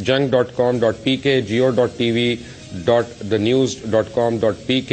jang.com.pk, jio.tv.thenews.com.pk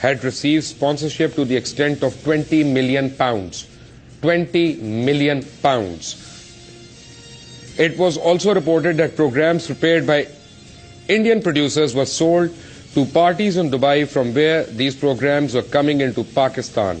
had received sponsorship to the extent of 20 million pounds. 20 million pounds. It was also reported that programs prepared by Indian producers were sold to parties in Dubai from where these programs were coming into Pakistan.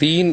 3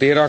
13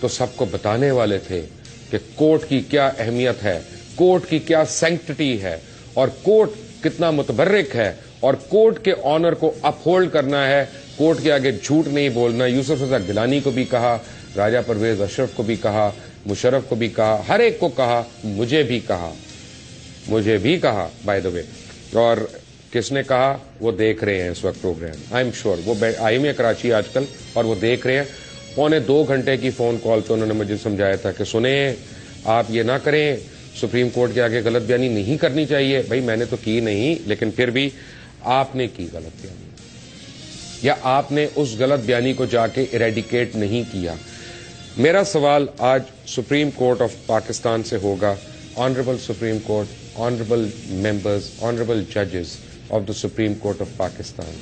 تو سب کو بتانے والے تھے کہ court کی کیا اہمیت ہے, کورٹ کی کیا سینکٹٹی ہے, اور کورٹ کتنا متبرک ہے, اور کورٹ کے آنر کو اپ ہولڈ کرنا ہے, کورٹ کے آگے جھوٹ نہیں بولنا. یوسف رضا گیلانی کو بھی کہا, راجہ پرویز اشرف کو بھی کہا, مشرف کو بھی کہا, ہر ایک کو کہا, مجھے بھی کہا بائی دا وے. اور کس نے کہا؟ وہ دیکھ رہے ہیں اس وقت پروگرام, آئی ایم شیور وہ آئی میں کراچی آج کل, اور وہ دیکھ رہے ہیں. 2.25 گھنٹے کی فون کال پہ انہوں نے مجھے سمجھایا تھا کہ سنیں, آپ یہ نہ کریں, سپریم کورٹ کے آگے غلط بیانی نہیں کرنی چاہیے. بھائی میں نے تو کی نہیں, لیکن پھر بھی آپ نے کی غلط بیانی, یا آپ نے اس غلط بیانی کو جا کے ایریڈیکیٹ نہیں کیا. میرا سوال آج سپریم کورٹ آف پاکستان سے ہوگا. Honourable supreme court, honourable members, honourable ججز of the supreme court of Pakistan,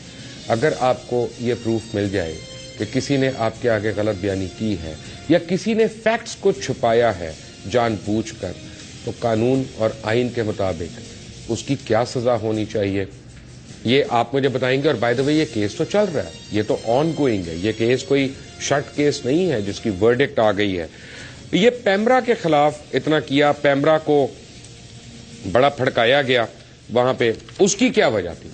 اگر آپ کو یہ پروف مل جائے کہ کسی نے آپ کے آگے غلط بیانی کی ہے یا کسی نے فیکٹس کو چھپایا ہے جان بوجھ کر, تو قانون اور آئین کے مطابق اس کی کیا سزا ہونی چاہیے, یہ آپ مجھے بتائیں گے. اور بائی دا وے یہ کیس تو چل رہا ہے, یہ تو آن گوئنگ ہے, یہ کیس کوئی شٹ کیس نہیں ہے جس کی ورڈکٹ آ گئی ہے. یہ پیمرا کے خلاف اتنا کیا, پیمرا کو بڑا پھڑکایا گیا وہاں پہ, اس کی کیا وجہ تھی؟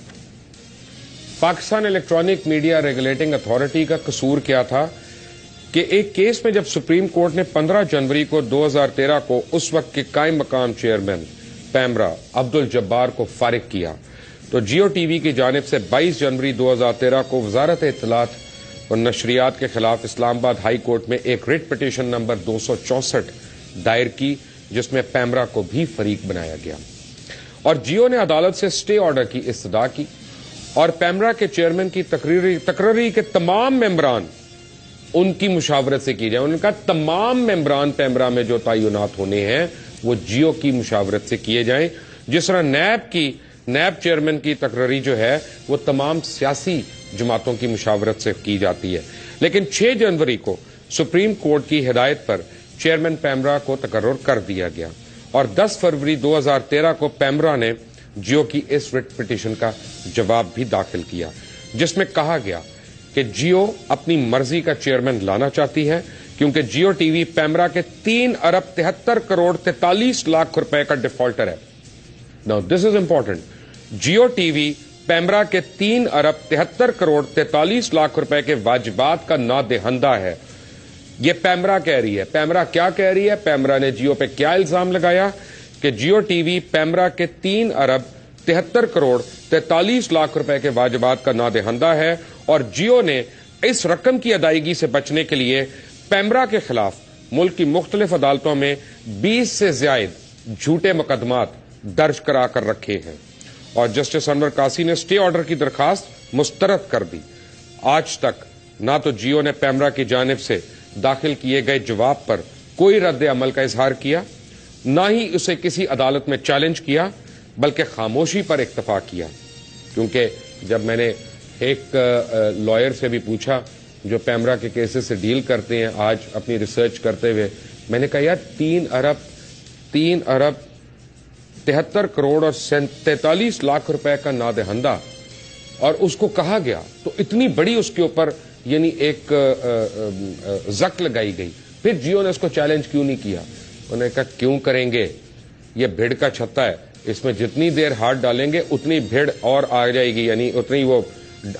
Pakistan electronic media regulating authority کا قصور کیا تھا کہ ایک کیس میں جب سپریم کورٹ نے 15 جنوری کو 2013 کو اس وقت کے قائم مقام چیئرمین پیمرا عبد الجبار کو فارغ کیا, تو جیو ٹی وی کی جانب سے 22 جنوری 2013 کو وزارت اطلاعات اور نشریات کے خلاف اسلام آباد ہائی کورٹ میں ایک ریٹ پٹیشن نمبر 264 دائر کی, جس میں پیمرا کو بھی فریق بنایا گیا. اور جیو نے عدالت سے سٹے آرڈر کی استدعا کی, اور پیمرا کے چیئرمین کی تقرری کے تمام ممبران ان کی مشاورت سے کی جائے. انہوں نے کہا تمام ممبران پیمرا میں جو تعینات ہونے ہیں وہ جیو کی مشاورت سے کیے جائیں, جس طرح نیب چیئرمین کی تقرری جو ہے وہ تمام سیاسی جماعتوں کی مشاورت سے کی جاتی ہے. لیکن 6 جنوری کو سپریم کورٹ کی ہدایت پر چیئرمین پیمرا کو تقرر کر دیا گیا, اور 10 فروری 2013 کو پیمرا نے جیو کی اس ریٹ پٹیشن کا جواب بھی داخل کیا, جس میں کہا گیا کہ جیو اپنی مرضی کا چیئرمین لانا چاہتی ہے کیونکہ جیو ٹی وی پیمرا کے 3 ارب 73 کروڑ 43 لاکھ روپے کا ڈیفالٹر ہے. Now this is important. Geo TV PEMRA کے 3 ارب 73 کروڑ 43 لاکھ روپے کے واجبات کا نادہندہ ہے. یہ پیمرا کہہ رہی ہے. پیمرا کیا کہہ رہی ہے؟ پیمرا نے جیو پہ کیا الزام لگایا کہ جیو ٹی وی پیمرا کے 3 ارب 73 کروڑ 43 لاکھ روپے کے واجبات کا نادہندہ ہے, اور جیو نے اس رقم کی ادائیگی سے بچنے کے لیے پیمرا کے خلاف ملک کی مختلف عدالتوں میں 20 سے زائد جھوٹے مقدمات درج کرا کر رکھے ہیں. اور جسٹس انور قاسی نے سٹے آرڈر کی درخواست مسترد کر دی. آج تک نہ تو جیو نے پیمرا کی جانب سے داخل کیے گئے جواب پر کوئی رد عمل کا اظہار کیا, نہ ہی اسے کسی عدالت میں چیلنج کیا, بلکہ خاموشی پر اکتفا کیا. کیونکہ جب میں نے ایک لائر سے بھی پوچھا جو پیمرا کے کیسز سے ڈیل کرتے ہیں آج اپنی ریسرچ کرتے ہوئے, میں نے کہا یار 3 ارب 73 کروڑ اور 43 لاکھ روپے کا نادہندہ, اور اس کو کہا گیا تو اتنی بڑی اس کے اوپر یعنی ایک زک لگائی گئی. پھر جیو نے اس کو چیلنج کیوں نہیں کیا؟ انہوں نے کہا کیوں کریں گے, یہ بھیڑ کا چھتا ہے, اس میں جتنی دیر ہاتھ ڈالیں گے اتنی بھیڑ اور آ جائے گی, یعنی اتنی وہ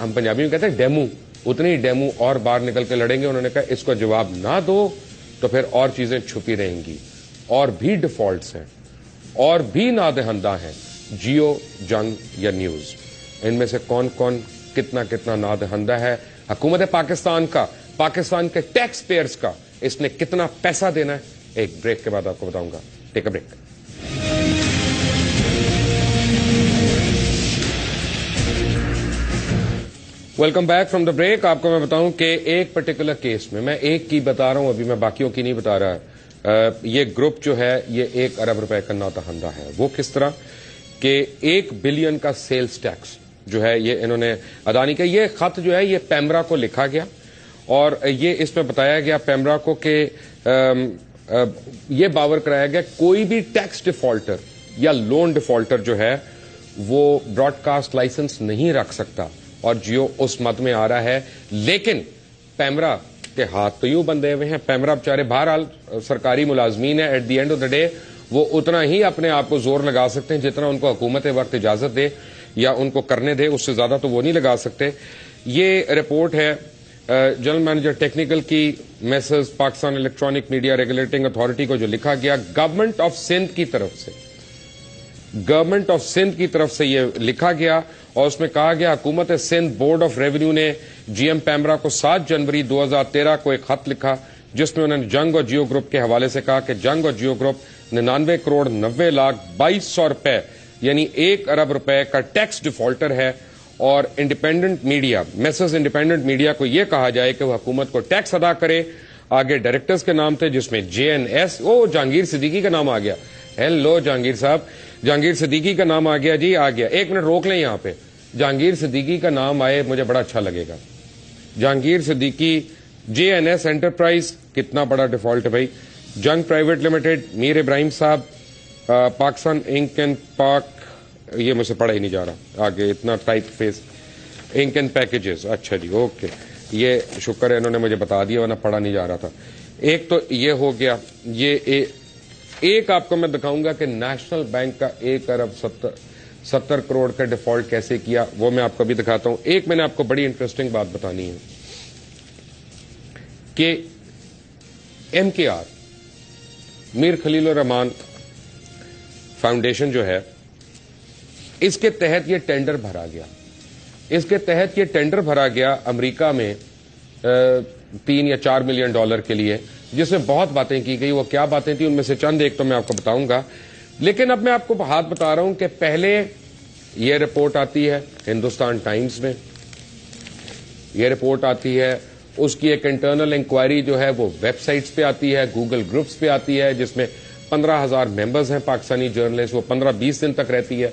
ہم پنجابی میں کہتے ہیں ڈیمو, اتنی ڈیمو اور باہر نکل کے لڑیں گے. انہوں نے کہا اس کو جواب نہ دو تو پھر اور چیزیں چھپی رہیں گی, اور بھی ڈیفالٹس ہیں, اور بھی نادہندہ ہیں. جیو, جنگ یا نیوز, ان میں سے کون کون کتنا نادہندہ ہے؟ حکومت پاکستان کا, پاکستان کے ٹیکس پیئرز کا, اس نے کتنا پیسہ دینا ہے؟ ایک بریک کے بعد آپ کو بتاؤں گا. Take a break. Welcome back from the break. آپ کو میں بتاؤں کہ ایک پرٹیکولر کیس میں ایک کی بتا رہا ہوں, ابھی میں باقیوں کی نہیں بتا رہا. یہ گروپ جو ہے یہ 1 ارب روپے کا نادہندہ ہے. وہ کس طرح کہ 1 بلین کا سیلز ٹیکس جو ہے یہ انہوں نے ادا نہیں کیا. یہ خط جو ہے یہ پیمرا کو لکھا گیا, اور یہ اس میں بتایا گیا پیمرا کو کہ یہ باور کرایا گیا کوئی بھی ٹیکس ڈیفالٹر یا لون ڈیفالٹر جو ہے وہ براڈ کاسٹ لائسنس نہیں رکھ سکتا, اور جیو اس مت میں آ رہا ہے. لیکن پیمرا کے ہاتھ تو یوں بندھے ہوئے ہیں. پیمرا بچارے بہرحال سرکاری ملازمین ہیں. At the end of the day وہ اتنا ہی اپنے آپ کو زور لگا سکتے ہیں جتنا ان کو حکومت وقت اجازت دے یا ان کو کرنے دے, اس سے زیادہ تو وہ نہیں لگا سکتے. یہ رپورٹ ہے جنرل مینیجر ٹیکنیکل کی messrs Pakistan electronic media regulating authority کو جو لکھا گیا گورنمنٹ آف سندھ کی طرف سے یہ لکھا گیا, اور اس میں کہا گیا حکومت سندھ بورڈ آف ریونیو نے جی ایم پیمرا کو 7 جنوری 2013 کو ایک خط لکھا جس میں انہوں نے جنگ اور جیو گروپ کے حوالے سے کہا کہ جنگ اور جیو گروپ 99 کروڑ 90 لاکھ 2200 روپے یعنی 1 ارب روپے کا ٹیکس ڈیفالٹر ہے, اور independent media messrs independent media کو یہ کہا جائے کہ وہ حکومت کو ٹیکس ادا کرے. آگے ڈائریکٹرز کے نام تھے جس میں JNS جہانگیر صدیقی کا نام آ گیا. ہیلو جہانگیر صاحب, جہانگیر صدیقی کا نام آ گیا جی, آ گیا. 1 منٹ روک لیں یہاں پہ, جہانگیر صدیقی کا نام آئے مجھے بڑا اچھا لگے گا. جہانگیر صدیقی JNS انٹرپرائز کتنا بڑا ڈیفالٹ ہے بھائی. جنگ پرائیویٹ لمیٹڈ میر ابراہیم صاحب, پاکستان انک اینڈ پاک, یہ مجھ سے پڑھا ہی نہیں جا رہا آگے اتنا typeface, ink and packages. اچھا جی اوکے, یہ شکر ہے انہوں نے مجھے بتا دیا ورنہ پڑھا نہیں جا رہا تھا. ایک تو یہ ہو گیا. یہ ایک آپ کو میں دکھاؤں گا کہ نیشنل بینک کا 1 ارب 70 کروڑ کا ڈیفالٹ کیسے کیا, وہ میں آپ کو بھی دکھاتا ہوں. ایک میں نے آپ کو بڑی انٹرسٹنگ بات بتانی ہے کہ MKR میر خلیل الرحمان فاؤنڈیشن جو ہے اس کے تحت یہ ٹینڈر بھرا گیا امریکہ میں 3 یا 4 ملین ڈالر کے لیے, جس میں بہت باتیں کی گئی. وہ کیا باتیں تھیں ان میں سے چند ایک تو میں آپ کو بتاؤں گا, لیکن اب میں آپ کو ہاتھ بتا رہا ہوں کہ پہلے یہ رپورٹ آتی ہے ہندوستان ٹائمز میں, یہ رپورٹ آتی ہے, اس کی ایک انٹرنل انکوائری جو ہے وہ ویب سائٹس پہ آتی ہے, گوگل گروپس پہ آتی ہے, جس میں 15,000 ممبرز ہیں پاکستانی جرنلسٹ, وہ 15-20 دن تک رہتی ہے.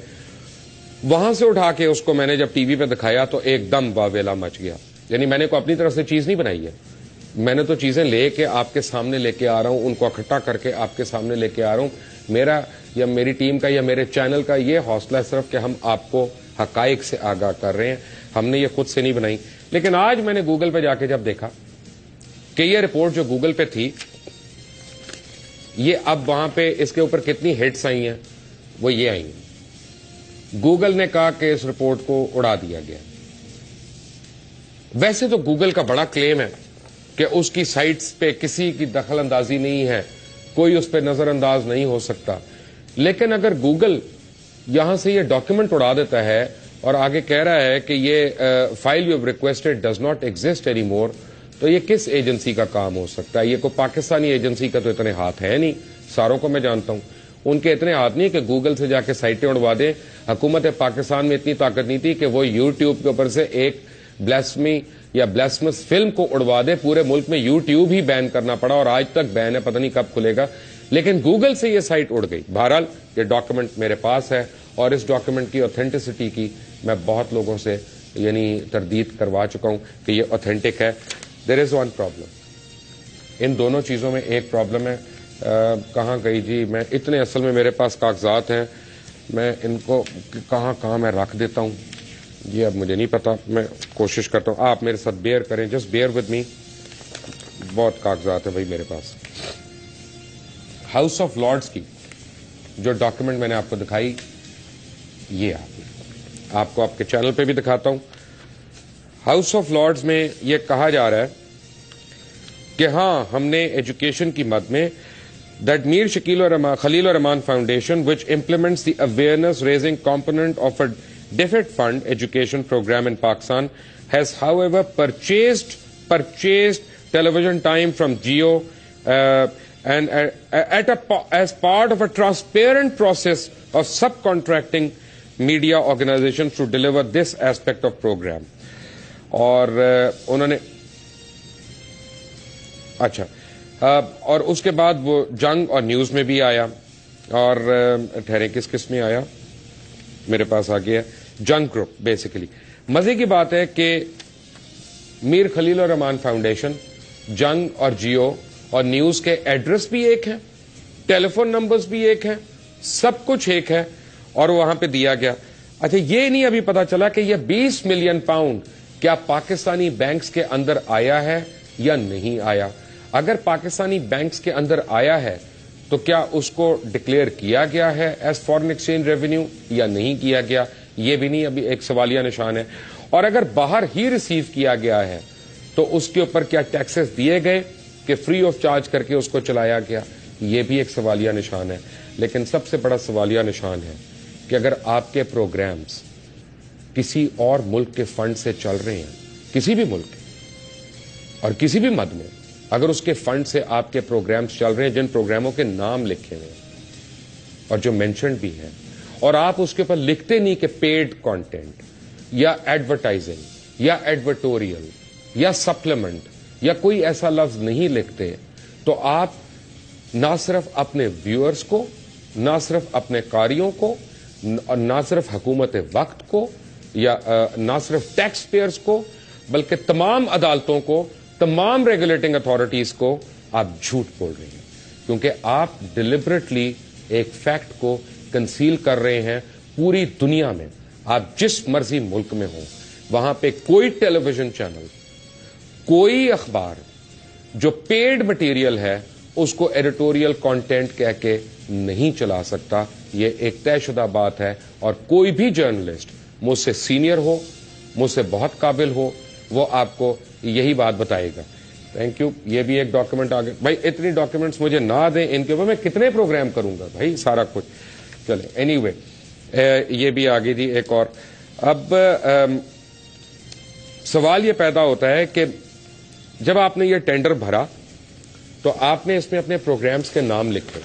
وہاں سے اٹھا کے اس کو میں نے جب ٹی وی پہ دکھایا تو ایک دم واویلا مچ گیا. یعنی میں نے کو اپنی طرف سے چیز نہیں بنائی ہے, میں نے تو چیزیں لے کے آپ کے سامنے لے کے آ رہا ہوں, ان کو اکٹھا کر کے آپ کے سامنے لے کے آ رہا ہوں. میرا یا میری ٹیم کا یا میرے چینل کا یہ حوصلہ ہے صرف کہ ہم آپ کو حقائق سے آگاہ کر رہے ہیں, ہم نے یہ خود سے نہیں بنائی. لیکن آج میں نے گوگل پہ جا کے جب دیکھا کہ یہ رپورٹ جو گوگل پہ تھی, یہ اب وہاں پہ اس کے اوپر کتنی ہٹس آئی ہیں, وہ یہ آئی ہیں. گوگل نے کہا کہ اس رپورٹ کو اڑا دیا گیا. ویسے تو گوگل کا بڑا کلیم ہے کہ اس کی سائٹس پہ کسی کی دخل اندازی نہیں ہے, کوئی اس پہ نظر انداز نہیں ہو سکتا. لیکن اگر گوگل یہاں سے یہ ڈاکیومنٹ اڑا دیتا ہے اور آگے کہہ رہا ہے کہ یہ file you have requested does not exist any more, تو یہ کس ایجنسی کا کام ہو سکتا ہے؟ یہ کوئی پاکستانی ایجنسی کا تو اتنے ہاتھ ہے نہیں, ساروں کو میں جانتا ہوں, ان کے اتنے ہاتھ نہیں کہ گوگل سے جا کے سائٹیں اڑوا دیں. حکومت پاکستان میں اتنی طاقت نہیں تھی کہ وہ یوٹیوب کے اوپر سے ایک بلاسمی یا بلاسمس فلم کو اڑوا دے. پورے ملک میں یوٹیوب ہی بین کرنا پڑا اور آج تک بین ہے, پتہ نہیں کب کھلے گا. لیکن گوگل سے یہ سائٹ اڑ گئی. بہرحال یہ ڈاکیومنٹ میرے پاس ہے اور اس ڈاکیومنٹ کی اوتھینٹسٹی کی میں بہت لوگوں سے یعنی تردید کروا چکا ہوں کہ یہ اوتھینٹک ہے. دیر از ون پرابلم, ان دونوں چیزوں میں ایک پرابلم ہے. کہاں گئی جی, میں اتنے اصل میں میرے پاس کاغذات ہیں, میں ان کو کہاں میں رکھ دیتا ہوں یہ اب مجھے نہیں پتا, میں کوشش کرتا ہوں. آپ میرے ساتھ بیئر کریں, جسٹ بیئر ود می. بہت کاغذات ہیں بھائی میرے پاس. ہاؤس آف لارڈز کی جو ڈاکیومنٹ میں نے آپ کو دکھائی, یہ آپ کو آپ کے چینل پہ بھی دکھاتا ہوں. ہاؤس آف لارڈز میں یہ کہا جا رہا ہے کہ ہاں ہم نے ایجوکیشن کی مد میں that Mir Khalil Rahman Foundation, which implements the awareness raising component of a DFID fund education program in Pakistan, has however purchased television time from Jio and as part of a transparent process of subcontracting media organizations to deliver this aspect of program. اور انہوں نے اچھا اور اس کے بعد وہ جنگ اور نیوز میں بھی آیا, اور ٹھہرے کس میں آیا, میرے پاس آ گیا جنگ گروپ. بیسیکلی مزے کی بات ہے کہ میر خلیل الرحمان فاؤنڈیشن, جنگ اور جیو اور نیوز کے ایڈریس بھی ایک ہیں, ٹیلی فون نمبرز بھی ایک ہیں, سب کچھ ایک ہے, اور وہاں پہ دیا گیا. اچھا یہ نہیں ابھی پتا چلا کہ یہ 20 ملین پاؤنڈ کیا پاکستانی بینکس کے اندر آیا ہے یا نہیں آیا؟ اگر پاکستانی بینکس کے اندر آیا ہے تو کیا اس کو ڈکلیئر کیا گیا ہے ایز فارن ایکسچینج ریونیو یا نہیں کیا گیا؟ یہ بھی نہیں، ابھی ایک سوالیہ نشان ہے. اور اگر باہر ہی ریسیو کیا گیا ہے تو اس کے اوپر کیا ٹیکسز دیے گئے کہ فری آف چارج کر کے اس کو چلایا گیا؟ یہ بھی ایک سوالیہ نشان ہے. لیکن سب سے بڑا سوالیہ نشان ہے کہ اگر آپ کے پروگرامز کسی اور ملک کے فنڈ سے چل رہے ہیں، کسی بھی ملک کے اور کسی بھی مد میں، اگر اس کے فنڈ سے آپ کے پروگرامز چل رہے ہیں جن پروگراموں کے نام لکھے ہوئے ہیں اور جو مینشنڈ بھی ہیں، اور آپ اس کے اوپر لکھتے نہیں کہ پیڈ کانٹینٹ یا ایڈورٹائزنگ یا ایڈورٹوریل یا سپلیمنٹ یا کوئی ایسا لفظ نہیں لکھتے، تو آپ نہ صرف اپنے ویورز کو، نہ صرف اپنے قاریوں کو، نہ صرف حکومت وقت کو یا نہ صرف ٹیکس پیئرز کو، بلکہ تمام عدالتوں کو، تمام ریگولیٹنگ اتھارٹیز کو آپ جھوٹ بول رہے ہیں، کیونکہ آپ ڈیلیبریٹلی ایک فیکٹ کو کنسیل کر رہے ہیں. پوری دنیا میں آپ جس مرضی ملک میں ہوں، وہاں پہ کوئی ٹیلی ویژن چینل، کوئی اخبار جو پیڈ مٹیریل ہے اس کو ایڈیٹوریل کانٹینٹ کہہ کے نہیں چلا سکتا. یہ ایک طے شدہ بات ہے، اور کوئی بھی جرنلسٹ مجھ سے سینئر ہو، مجھ سے بہت قابل ہو، وہ آپ کو یہی بات بتائے گا. Thank you. یہ بھی ایک ڈاکیومنٹ آگے. بھائی اتنی ڈاکیومنٹس مجھے نہ دیں، ان کے اوپر میں کتنے پروگرام کروں گا بھائی، سارا کچھ. چلے اینی وے، یہ بھی آگے دی ایک اور. اب سوال یہ پیدا ہوتا ہے کہ جب آپ نے یہ ٹینڈر بھرا تو آپ نے اس میں اپنے پروگرامز کے نام لکھے،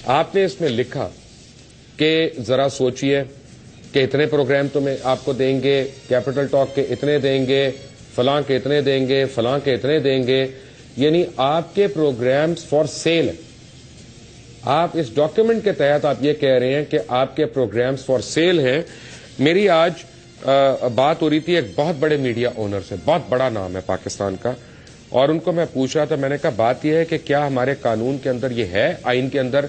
آپ نے اس میں لکھا کہ ذرا سوچئے کہ اتنے پروگرام تو میں آپ کو دیں گے، کیپٹل ٹاک کے اتنے دیں گے، فلاں کے اتنے دیں گے، فلاں کے اتنے دیں گے. یعنی آپ کے پروگرامز فار سیل ہیں. آپ اس ڈاکیومنٹ کے تحت آپ یہ کہہ رہے ہیں کہ آپ کے پروگرامز فار سیل ہیں. میری آج بات ہو رہی تھی ایک بہت بڑے میڈیا اونر سے، بہت بڑا نام ہے پاکستان کا، اور ان کو میں پوچھ رہا تھا، میں نے کہا بات یہ ہے کہ کیا ہمارے قانون کے اندر یہ ہے، آئین کے اندر،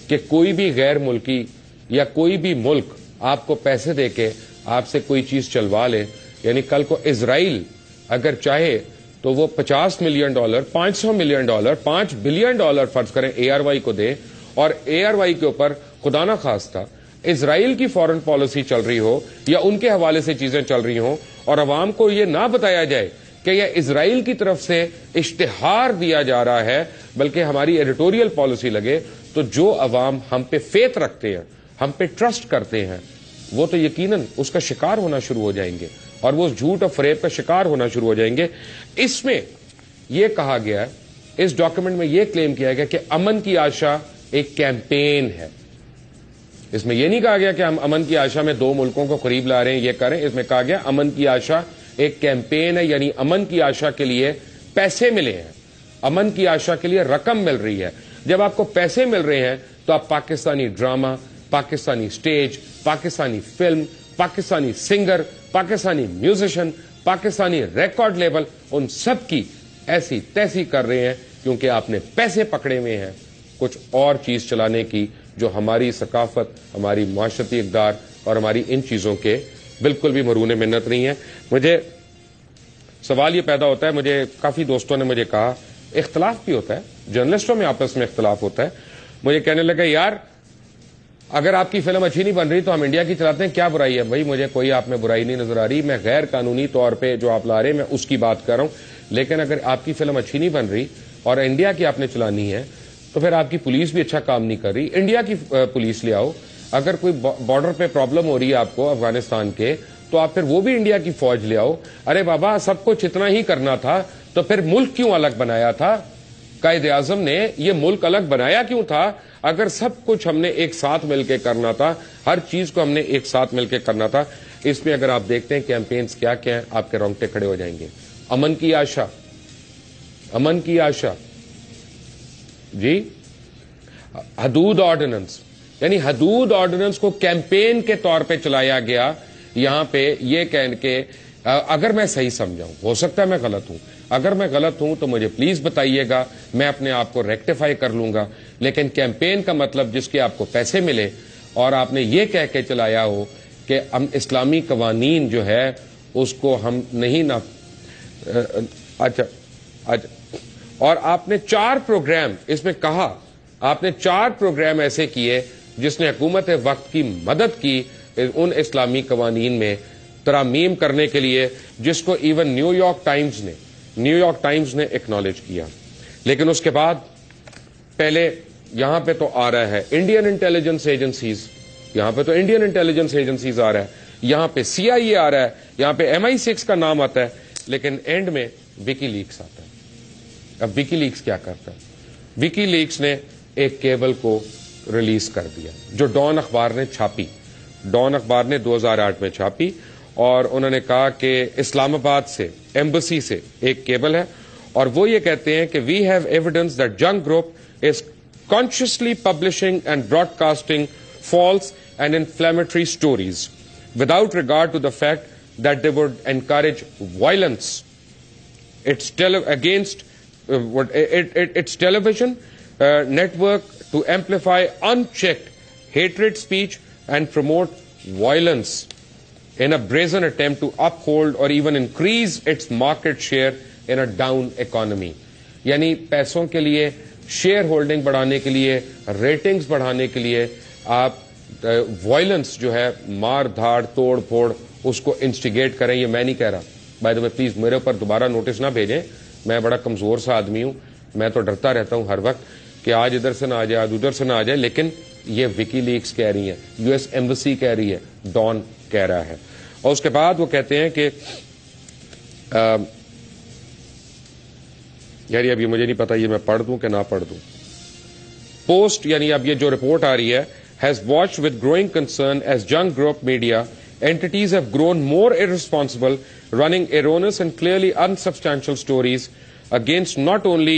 کہ کوئی بھی غیر ملکی یا کوئی بھی ملک آپ کو پیسے دے کے آپ سے کوئی چیز چلوا لے؟ یعنی کل کو اسرائیل اگر چاہے تو وہ $50 ملین، $500 ملین، $5 بلین فرض کریں اے آر وائی کو دے، اور اے آر وائی کے اوپر خدا نہ خواستہ اسرائیل کی فورن پالیسی چل رہی ہو یا ان کے حوالے سے چیزیں چل رہی ہوں، اور عوام کو یہ نہ بتایا جائے کہ یہ اسرائیل کی طرف سے اشتہار دیا جا رہا ہے، بلکہ ہماری ایڈیٹوریل پالیسی لگے، تو جو عوام ہم پہ فیتھ رکھتے ہیں، ہم پہ ٹرسٹ کرتے ہیں، وہ تو یقیناً اس کا شکار ہونا شروع ہو جائیں گے، اور وہ جھوٹ اور فریب کا شکار ہونا شروع ہو جائیں گے. اس میں یہ کہا گیا ہے، اس ڈاکیومنٹ میں یہ کلیم کیا گیا کہ امن کی آشا ایک کیمپین ہے. اس میں یہ نہیں کہا گیا کہ ہم امن کی آشا میں دو ملکوں کو قریب لا رہے ہیں، یہ کریں. اس میں کہا گیا امن کی آشا ایک کیمپین ہے، یعنی امن کی آشا کے لیے پیسے ملے ہیں، امن کی آشا کے لیے رقم مل رہی ہے. جب آپ کو پیسے مل رہے ہیں تو آپ Pakistani drama, Pakistani stage, Pakistani film, Pakistani singer, Pakistani musician, Pakistani record label, ان سب کی ایسی تیسی کر رہے ہیں، کیونکہ آپ نے پیسے پکڑے ہوئے ہیں کچھ اور چیز چلانے کی جو ہماری ثقافت، ہماری معاشرتی اقدار اور ہماری ان چیزوں کے بالکل بھی مرہون منت نہیں ہے. مجھے سوال یہ پیدا ہوتا ہے، مجھے کافی دوستوں نے مجھے کہا، اختلاف بھی ہوتا ہے، جرنلسٹوں میں آپس میں اختلاف ہوتا ہے. مجھے کہنے لگا یار اگر آپ کی فلم اچھی نہیں بن رہی تو ہم انڈیا کی چلاتے ہیں، کیا برائی ہے؟ بھائی مجھے کوئی آپ میں برائی نہیں نظر آ رہی، میں غیر قانونی طور پہ جو آپ لا رہے ہیں میں اس کی بات کر رہا ہوں. لیکن اگر آپ کی فلم اچھی نہیں بن رہی اور انڈیا کی آپ نے چلانی ہے تو پھر آپ کی پولیس بھی اچھا کام نہیں کر رہی، انڈیا کی پولیس لے آؤ. اگر کوئی بارڈر پہ پرابلم ہو رہی ہے آپ کو افغانستان کے، تو آپ پھر وہ بھی انڈیا کی فوج لے آؤ. ارے بابا سب کچھ اتنا ہی کرنا تھا تو پھر ملک کیوں الگ بنایا تھا؟ قائد اعظم نے یہ ملک الگ بنایا کیوں تھا؟ اگر سب کچھ ہم نے ایک ساتھ مل کے کرنا تھا، ہر چیز کو ہم نے ایک ساتھ مل کے کرنا تھا. اس میں اگر آپ دیکھتے ہیں کیمپینز کیا کیا ہیں، آپ کے رونگٹے کھڑے ہو جائیں گے. امن کی آشا، امن کی آشا، جی حدود آرڈیننس، یعنی حدود آرڈیننس کو کیمپین کے طور پہ چلایا گیا. یہاں پہ یہ کہہ کے، اگر میں صحیح سمجھاؤں، ہو سکتا ہے میں غلط ہوں، اگر میں غلط ہوں تو مجھے پلیز بتائیے گا، میں اپنے آپ کو ریکٹیفائی کر لوں گا. لیکن کیمپین کا مطلب جس کے آپ کو پیسے ملے اور آپ نے یہ کہہ کے چلایا ہو کہ ہم اسلامی قوانین جو ہے اس کو ہم نہیں نہ، اچھا اور آپ نے 4 پروگرام اس میں کہا، آپ نے 4 پروگرام ایسے کیے جس نے حکومت وقت کی مدد کی ان اسلامی قوانین میں ترامیم کرنے کے لیے، جس کو ایون نیو یارک ٹائمز نے ایکنالج کیا. لیکن اس کے بعد پہلے یہاں پہ تو آ رہا ہے انڈین انٹیلیجنس ایجنسیز، یہاں پہ تو انڈین انٹیلیجنس ایجنسیز آ رہا ہے، یہاں پہ CIA آ رہا ہے، یہاں پہ MI6 کا نام آتا ہے، لیکن اینڈ میں وکی لیکس آتا ہے. اب وکی لیکس کیا کرتا ہے؟ وکی لیکس نے ایک کیبل کو ریلیز کر دیا جو ڈان اخبار نے چھاپی. ڈان اخبار نے 2008 میں چھاپی اور انہوں نے کہا کہ اسلام آباد سے ایمبسی سے ایک کیبل ہے اور وہ یہ کہتے ہیں کہ we have evidence that Jang group is consciously publishing and broadcasting false and inflammatory stories without regard to the fact that they would encourage violence. Its television network to amplify unchecked hatred speech and promote violence in a brazen attempt to uphold or even increase its market share in a down economy. یعنی پیسوں کے لیے، share holding بڑھانے کے لیے، ratings بڑھانے کے لیے آپ وائلنس جو ہے، مار دھاڑ توڑ پھوڑ، اس کو انسٹیگیٹ کریں. یہ میں نہیں کہہ رہا، بائی دا وے پلیز میرے اوپر دوبارہ نوٹس نہ بھیجیں، میں بڑا کمزور سا آدمی ہوں، میں تو ڈرتا رہتا ہوں ہر وقت کہ آج ادھر سے نہ آ جائے، آج ادھر سے نہ آ جائے. لیکن یہ وکی لیکس کہہ رہی ہیں، US ایمبسی کہہ رہی ہے، ڈان کہہ رہا ہے. اور اس کے بعد وہ کہتے ہیں کہ یار اب یہ مجھے نہیں پتا یہ میں پڑھ دوں کہ نہ پڑھ دوں. پوسٹ یعنی اب یہ جو رپورٹ آ رہی ہے has watched with growing concern as junk group media entities have grown more irresponsible, running erroneous and clearly unsubstantial stories against not only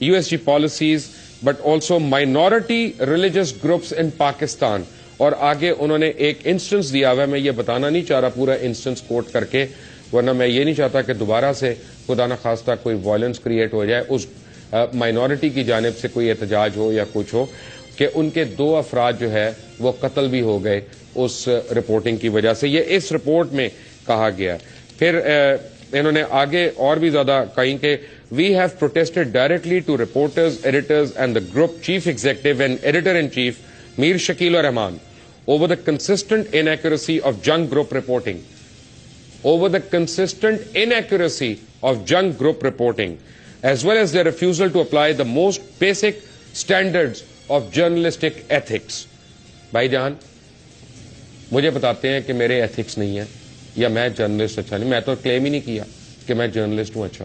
USG policies but also minority religious groups in Pakistan. اور آگے انہوں نے ایک instance دیا ہوا ہے، میں یہ بتانا نہیں چاہ رہا پورا انسٹنس کوٹ کر کے، ورنہ میں یہ نہیں چاہتا کہ دوبارہ سے خدا نہ خواستہ کوئی وائلنس کریٹ ہو جائے، اس مائنورٹی کی جانب سے کوئی احتجاج ہو یا کچھ ہو، کہ ان کے 2 افراد جو ہے وہ قتل بھی ہو گئے اس رپورٹنگ کی وجہ سے. یہ اس رپورٹ میں کہا گیا. پھر انہوں نے آگے اور بھی زیادہ کہیں کہ we have protested directly to reporters, editors and the group chief executive and editor in chief Mir Shakil ur-Rahman over the consistent inaccuracy of junk group reporting, as well as their refusal to apply the most basic standards of journalistic ethics. بھائی جان مجھے بتاتے ہیں کہ میرے ethics نہیں ہیں یا میں جرنلسٹ اچھا نہیں، میں تو کلیم ہی نہیں کیا کہ میں جرنلسٹ ہوں. اچھا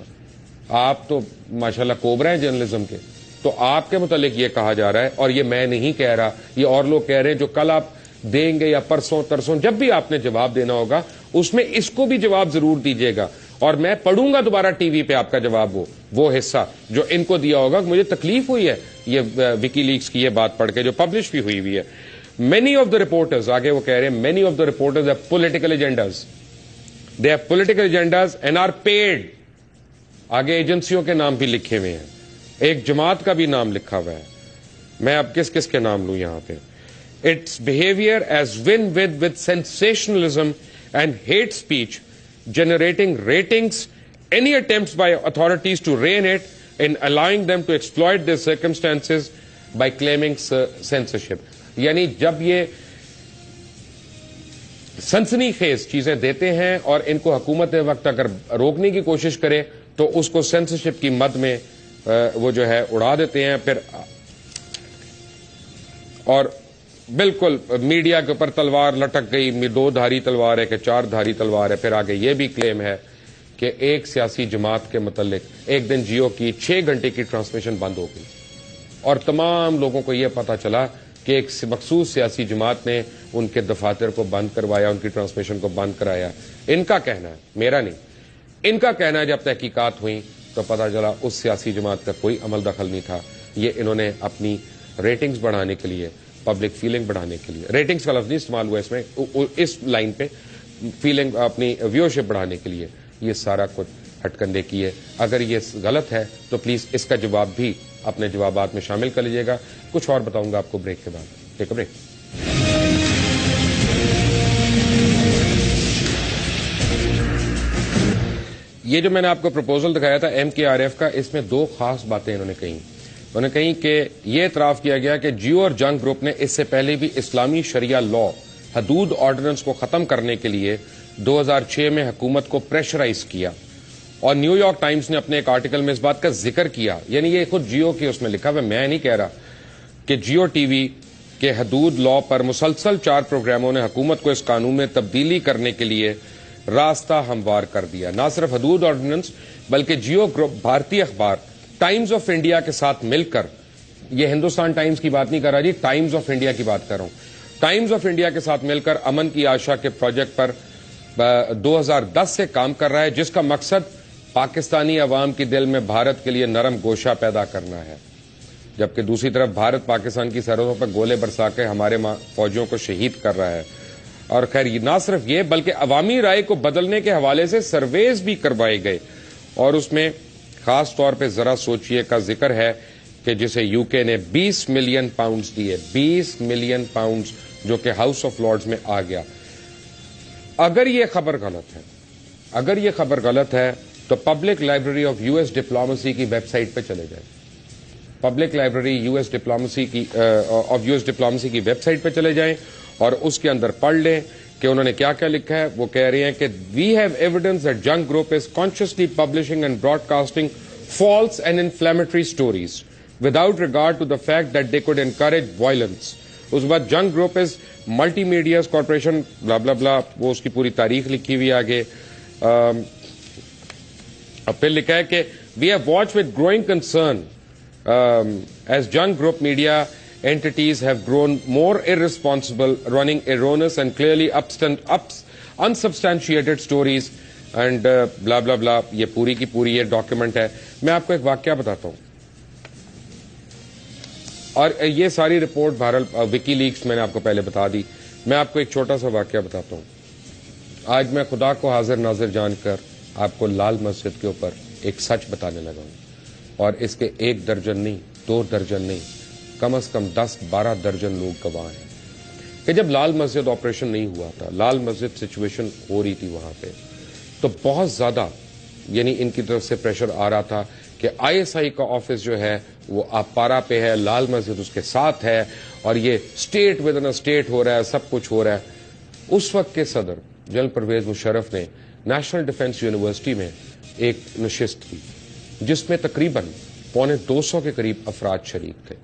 آپ تو ماشاءاللہ کوبرا ہیں جرنلزم کے، تو آپ کے متعلق یہ کہا جا رہا ہے اور یہ میں نہیں کہہ رہا، یہ اور لوگ کہہ رہے ہیں جو کل آپ دیں گے یا پرسوں ترسوں جب بھی آپ نے جواب دینا ہوگا اس میں اس کو بھی جواب ضرور دیجیے گا اور میں پڑھوں گا دوبارہ ٹی وی پہ آپ کا جواب وہ حصہ جو ان کو دیا ہوگا. مجھے تکلیف ہوئی ہے یہ وکی لیکس کی یہ بات پڑھ کے جو پبلش بھی ہوئی ہے. مینی آف دا رپورٹرز، آگے وہ کہہ رہے ہیں many of the reporters have political agendas, they have political agendas and are paid. آگے ایجنسیوں کے نام بھی لکھے ہوئے ہیں، ایک جماعت کا بھی نام لکھا ہوا ہے. میں اب کس کس کے نام لوں یہاں پہ. Its behavior as with sensationalism and hate speech, generating ratings, any attempts by authorities to rein it in allowing them to exploit their circumstances by claiming censorship. یعنی جب یہ سنسنی خیز چیزیں دیتے ہیں اور ان کو حکومت وقت اگر روکنے کی کوشش کرے تو اس کو سینسرشپ کی مد میں وہ جو ہے اڑا دیتے ہیں. پھر اور بالکل میڈیا کے اوپر تلوار لٹک گئی، 2 دھاری تلوار ہے کہ 4 دھاری تلوار ہے. پھر آگے یہ بھی کلیم ہے کہ ایک سیاسی جماعت کے متعلق ایک دن جیو کی 6 گھنٹے کی ٹرانسمیشن بند ہو گئی اور تمام لوگوں کو یہ پتا چلا کہ ایک مخصوص سیاسی جماعت نے ان کے دفاتر کو بند کروایا، ان کی ٹرانسمیشن کو بند کرایا. ان کا کہنا ہے، میرا نہیں، ان کا کہنا ہے جب تحقیقات ہوئی تو پتا چلا اس سیاسی جماعت کا کوئی عمل دخل نہیں تھا. یہ انہوں نے اپنی ریٹنگز بڑھانے کے لیے، پبلک فیلنگ بڑھانے کے لیے، ریٹنگز کا لفظ نہیں استعمال ہوا اس میں، اس لائن پہ فیلنگ، اپنی ویورشپ بڑھانے کے لیے یہ سارا کچھ ہٹ کندے کی ہے. اگر یہ غلط ہے تو پلیز اس کا جواب بھی اپنے جوابات میں شامل کر لیجیے گا. کچھ اور بتاؤں گا آپ کو بریک کے بعد. ٹیک اے بریک. یہ جو میں نے آپ کو پروپوزل دکھایا تھا MKRF کا، اس میں دو خاص باتیں انہوں نے کہیں. انہوں نے کہیں کہ یہ اعتراف کیا گیا کہ جیو اور جنگ گروپ نے اس سے پہلے بھی اسلامی شریعہ لا حدود آرڈیننس کو ختم کرنے کے لیے 2006 میں حکومت کو پریشرائز کیا. اور نیو یارک ٹائمز نے اپنے ایک آرٹیکل میں اس بات کا ذکر کیا، یعنی یہ خود جیو کی اس میں لکھا ہوا، میں نہیں کہہ رہا، کہ جیو ٹی وی کے حدود لا پر مسلسل 4 پروگراموں نے حکومت کو اس قانون میں تبدیلی کرنے کے لیے راستہ ہموار کر دیا. نہ صرف حدود آرڈیننس بلکہ جیو گروپ بھارتی اخبار ٹائمز آف انڈیا کے ساتھ مل کر، یہ ہندوستان ٹائمز کی بات نہیں کر رہا جی، ٹائمز آف انڈیا کی بات کر رہا ہوں، ٹائمز آف انڈیا کے ساتھ مل کر امن کی آشا کے پروجیکٹ پر 2010 سے کام کر رہا ہے، جس کا مقصد پاکستانی عوام کی دل میں بھارت کے لیے نرم گوشہ پیدا کرنا ہے، جبکہ دوسری طرف بھارت پاکستان کی سرحدوں پر گولے برسا کے ہمارے فوجیوں کو شہید کر رہا ہے. اور خیر نہ صرف یہ بلکہ عوامی رائے کو بدلنے کے حوالے سے سرویز بھی کروائے گئے، اور اس میں خاص طور پہ ذرا سوچئے کا ذکر ہے کہ جسے UK نے 20 ملین پاؤنڈز دیے، 20 ملین پاؤنڈز، جو کہ ہاؤس آف لارڈز میں آ گیا. اگر یہ خبر غلط ہے تو public library of US diplomacy کی ویب سائٹ پہ چلے جائیں، پبلک لائبریری US ڈپلومیسی کی ویب سائٹ پہ چلے جائیں اور اس کے اندر پڑھ لیں کہ انہوں نے کیا کیا لکھا ہے. وہ کہہ رہے ہیں کہ we have evidence that Jang group is consciously publishing and broadcasting false and inflammatory stories without regard to the fact that they could encourage violence. اس کے بعد جنگ گروپ از ملٹی میڈیاز کارپوریشن بلا بلا بلا، وہ اس کی پوری تاریخ لکھی ہوئی آگے. پھر لکھا ہے کہ we have watch with growing concern as junk group media entities have grown more irresponsible, running erroneous and clearly unsubstantiated stories and blah blah blah. یہ پوری کی پوری یہ ڈاکیومنٹ ہے. میں آپ کو ایک واقعہ بتاتا ہوں، اور یہ ساری رپورٹ بہرحال وکی لیکس میں نے آپ کو پہلے بتا دی. میں آپ کو ایک چھوٹا سا واقعہ بتاتا ہوں. آج میں خدا کو حاضر ناظر جان کر آپ کو لال مسجد کے اوپر ایک سچ بتانے لگا ہوں، اور اس کے 1 درجن نہیں، 2 درجن نہیں، کم از کم 10-12 درجن لوگ گواہ ہیں کہ جب لال مسجد آپریشن نہیں ہوا تھا، لال مسجد سچویشن ہو رہی تھی وہاں پہ، تو بہت زیادہ یعنی ان کی طرف سے پریشر آ رہا تھا کہ ISI کا آفس جو ہے وہ آپارا پہ ہے، لال مسجد اس کے ساتھ ہے، اور یہ اسٹیٹ ود ان اسٹیٹ ہو رہا ہے، سب کچھ ہو رہا ہے. اس وقت کے صدر جنرل پرویز مشرف نے نیشنل ڈیفنس یونیورسٹی میں ایک نشست کی، جس میں تقریباً 250 کے قریب افراد شریک تھے،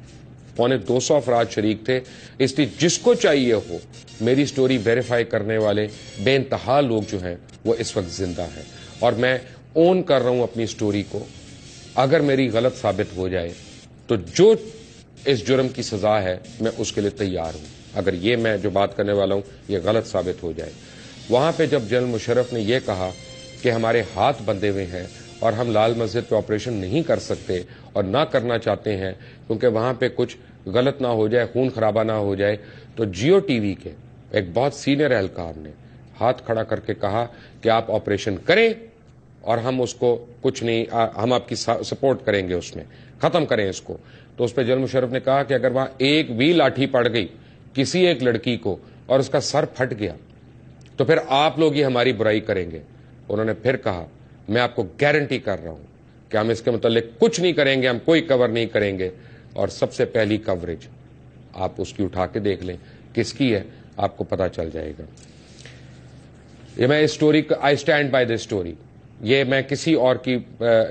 250 افراد شریک تھے. اس لیے جس کو چاہیے ہو، میری سٹوری ویریفائی کرنے والے بے انتہا لوگ جو ہیں وہ اس وقت زندہ ہیں، اور میں اون کر رہا ہوں اپنی سٹوری کو. اگر میری غلط ثابت ہو جائے تو جو اس جرم کی سزا ہے میں اس کے لیے تیار ہوں، اگر یہ میں جو بات کرنے والا ہوں یہ غلط ثابت ہو جائے. وہاں پہ جب جنرل مشرف نے یہ کہا کہ ہمارے ہاتھ بندھے ہوئے ہیں اور ہم لال مسجد پہ آپریشن نہیں کر سکتے اور نہ کرنا چاہتے ہیں کیونکہ وہاں پہ کچھ غلط نہ ہو جائے، خون خرابہ نہ ہو جائے، تو جیو ٹی وی کے ایک بہت سینئر اہلکار نے ہاتھ کھڑا کر کے کہا کہ آپ آپریشن کریں اور ہم اس کو کچھ نہیں، ہم آپ کی سپورٹ کریں گے، اس میں ختم کریں اس کو. تو اس پہ جنرل مشرف نے کہا کہ اگر وہاں ایک بھی لاٹھی پڑ گئی کسی ایک لڑکی کو اور اس کا سر پھٹ گیا تو پھر آپ لوگ ہی ہماری برائی کریں گے. انہوں نے پھر کہا میں آپ کو گارنٹی کر رہا ہوں کہ ہم اس کے متعلق کچھ نہیں کریں گے، ہم کوئی کور نہیں کریں گے. اور سب سے پہلی کوریج آپ اس کی اٹھا کے دیکھ لیں کس کی ہے، آپ کو پتا چل جائے گا. یہ میں اس story I stand by this story. یہ میں کسی اور کی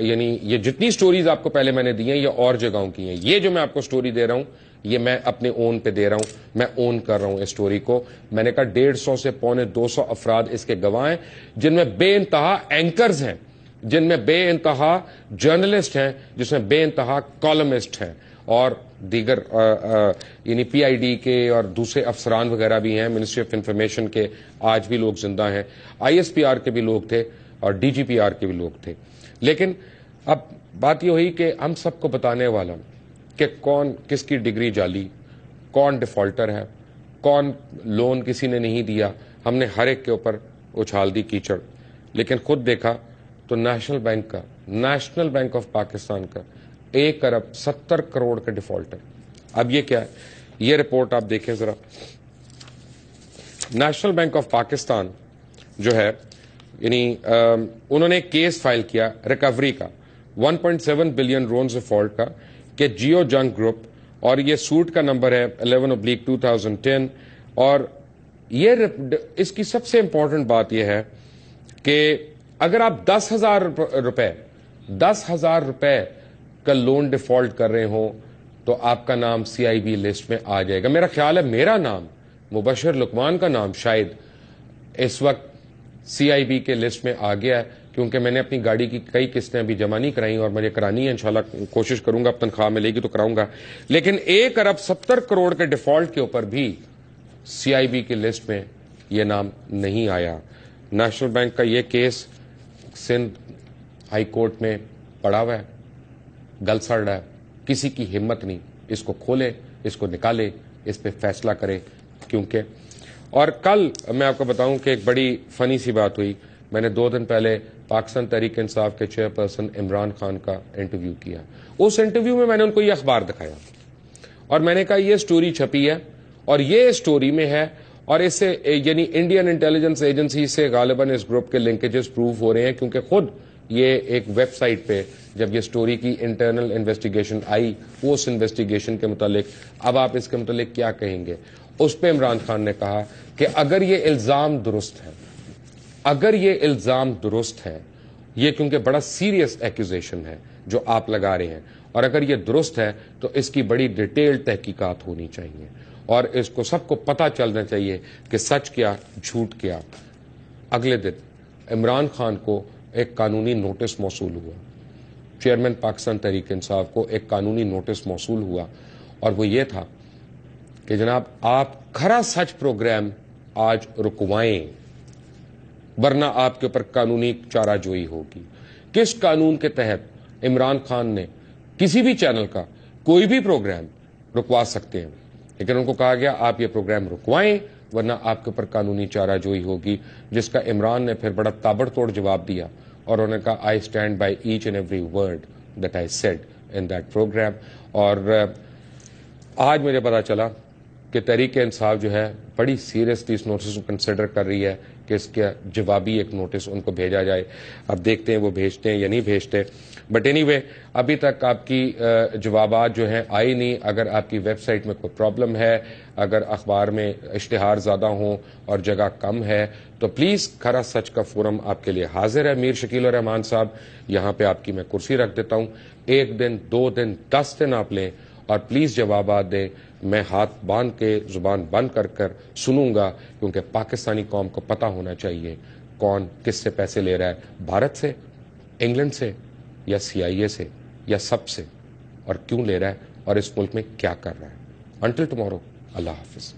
یعنی یہ جتنی سٹوریز آپ کو پہلے میں نے دی ہیں یہ اور جگہوں کی ہیں. یہ جو میں آپ کو سٹوری دے رہا ہوں یہ میں اپنے اون پہ دے رہا ہوں، میں اون کر رہا ہوں اس سٹوری کو. میں نے کہا 150 سے 250 افراد اس کے گواہ ہیں، جن میں بے انتہا اینکرز ہیں، جن میں بے انتہا جرنلسٹ ہیں، جس میں بے انتہا کالمسٹ ہیں، اور دیگر یعنی PID کے اور دوسرے افسران وغیرہ بھی ہیں، منسٹری آف انفارمیشن کے آج بھی لوگ زندہ ہیں، ISPR کے بھی لوگ تھے اور DGPR کے بھی لوگ تھے. لیکن اب بات یہ ہوئی کہ ہم سب کو بتانے والا کہ کون کس کی ڈگری جعلی، کون ڈیفالٹر ہے، کون لون کسی نے نہیں دیا، ہم نے ہر ایک کے اوپر اچھال دی کیچڑ. لیکن خود دیکھا تو نیشنل بینک آف پاکستان کا 1 ارب 70 کروڑ کا ڈیفالٹ ہے. اب یہ کیا ہے، یہ رپورٹ آپ دیکھیں ذرا. نیشنل بینک آف پاکستان جو ہے یعنی انہوں نے ایک کیس فائل کیا ریکوری کا 1.7 بلین لونز ڈیفالٹ کا کہ جیو جنگ گروپ، اور یہ سوٹ کا نمبر ہے 11/2010. اور یہ اس کی سب سے امپورٹنٹ بات یہ ہے کہ اگر آپ 10,000 روپے کا لون ڈیفالٹ کر رہے ہوں تو آپ کا نام CIB لسٹ میں آ جائے گا. میرا خیال ہے میرا نام، مبشر لقمان کا نام شاید اس وقت CIB کے لسٹ میں آ گیا ہے، کیونکہ میں نے اپنی گاڑی کی کئی قسطیں ابھی جمع نہیں کرائی اور مجھے کرانی ہے. انشاءاللہ کوشش کروں گا، اب تنخواہ ملے گی تو کراؤں گا. لیکن 1.70 ارب کے ڈیفالٹ کے اوپر بھی CIB کی لسٹ میں یہ نام نہیں آیا. نیشنل بینک کا یہ کیس سندھ ہائی کورٹ میں پڑا ہوا ہے، گل سڑ رہا ہے. کسی کی ہمت نہیں اس کو کھولے، اس کو نکالے، اس پہ فیصلہ کرے. کیونکہ اور کل میں آپ کو بتاؤں کہ ایک بڑی فنی سی بات ہوئی. میں نے 2 دن پہلے پاکستان تحریک انصاف کے چیئرپرسن عمران خان کا انٹرویو کیا. اس انٹرویو میں نے ان کو یہ اخبار دکھایا اور میں نے کہا یہ سٹوری چھپی ہے اور یہ سٹوری میں ہے، اور اس سے یعنی انڈین انٹیلیجنس ایجنسی سے غالباً اس گروپ کے لنکیجز پروو ہو رہے ہیں، کیونکہ خود یہ ایک ویب سائٹ پہ جب یہ سٹوری کی انٹرنل انویسٹیگیشن آئی، اس انویسٹیگیشن کے متعلق اب آپ اس کے متعلق کیا کہیں گے، اس پہ عمران خان نے کہا کہ اگر یہ الزام درست ہے، اگر یہ الزام درست ہے، یہ کیونکہ بڑا سیریس ایکوزیشن ہے جو آپ لگا رہے ہیں، اور اگر یہ درست ہے تو اس کی بڑی ڈیٹیلڈ تحقیقات ہونی چاہیے اور اس کو سب کو پتہ چلنا چاہیے کہ سچ کیا جھوٹ کیا. اگلے دن عمران خان کو ایک قانونی نوٹس موصول ہوا، چیئرمین پاکستان تحریک انصاف کو ایک قانونی نوٹس موصول ہوا، اور وہ یہ تھا کہ جناب آپ کھرا سچ پروگرام آج رکوائیں ورنہ آپ کے اوپر قانونی چارہ جوئی ہوگی. کس قانون کے تحت عمران خان نے کسی بھی چینل کا کوئی بھی پروگرام رکوا سکتے ہیں؟ لیکن ان کو کہا گیا آپ یہ پروگرام رکوائیں ورنہ آپ کے اوپر قانونی چارہ جوئی ہوگی، جس کا عمران نے پھر بڑا تابڑ توڑ جواب دیا اور انہوں نے کہا I stand by each and every word that I said in that program. اور آج مجھے پتا چلا کہ تحریک انصاف جو ہے بڑی سیریسلی اس نوٹس کو کنسیڈر کر رہی ہے کہ اس کا جوابی ایک نوٹس ان کو بھیجا جائے. اب دیکھتے ہیں وہ بھیجتے ہیں یا نہیں بھیجتے. بٹ اینی وے ابھی تک آپ کی جوابات جو ہیں آئی نہیں. اگر آپ کی ویب سائٹ میں کوئی پرابلم ہے، اگر اخبار میں اشتہار زیادہ ہوں اور جگہ کم ہے تو پلیز کھرا سچ کا فورم آپ کے لیے حاضر ہے. میر شکیل الرحمان صاحب، یہاں پہ آپ کی میں کرسی رکھ دیتا ہوں. 1 دن 2 دن 10 دن آپ لیں اور پلیز جوابات دیں. میں ہاتھ باندھ کے زبان بند کر کر سنوں گا، کیونکہ پاکستانی قوم کو پتہ ہونا چاہیے کون کس سے پیسے لے رہا ہے، بھارت سے، انگلینڈ سے، یا CIA سے، یا سب سے، اور کیوں لے رہا ہے اور اس ملک میں کیا کر رہا ہے. انٹل ٹمارو، اللہ حافظ.